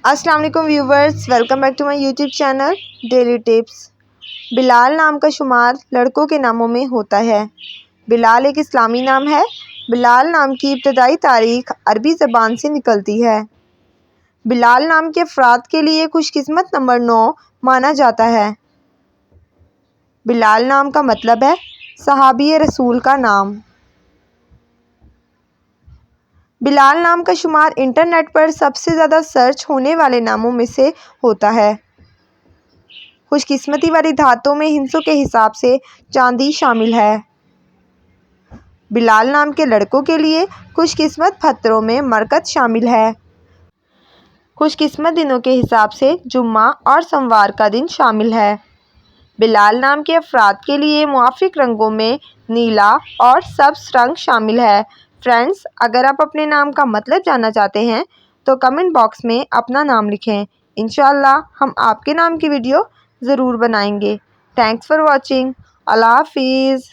السلام علیکم viewers, welcome back to my YouTube channel daily tips. Bilal نام کا شمار لڑکوں کے ناموں میں ہوتا ہے۔ بلال ایک اسلامی نام ہے۔ بلال نام کی ابتدائی تاریخ عربی زبان سے نکلتی ہے۔ بلال نام کے افراد کے لیے خوش قسمت نمبر 9 مانا جاتا ہے۔ بلال نام کا مطلب ہے صحابی رسول کا نام۔ بلال نام کا شمار انٹرنیٹ پر سب سے زیادہ سرچ ہونے والے ناموں میں سے ہوتا ہے۔ خوش قسمتی والی دھاتوں میں ہندسوں کے حساب سے چاندی شامل ہے۔ بلال نام کے لڑکوں کے لیے خوش قسمت پتھروں میں مرکز شامل ہے۔ خوش قسمت دنوں کے حساب سے جمعہ اور سوموار کا دن شامل ہے۔ بلال نام کے افراد کے لیے موافق رنگوں میں نیلا اور سبز رنگ شامل ہے۔ فرینڈز، اگر آپ اپنے نام کا مطلب جاننا چاہتے ہیں تو کمنٹ باکس میں اپنا نام لکھیں۔ انشاءاللہ ہم آپ کے نام کی ویڈیو ضرور بنائیں گے۔ Thanks for watching. اللہ حافظ۔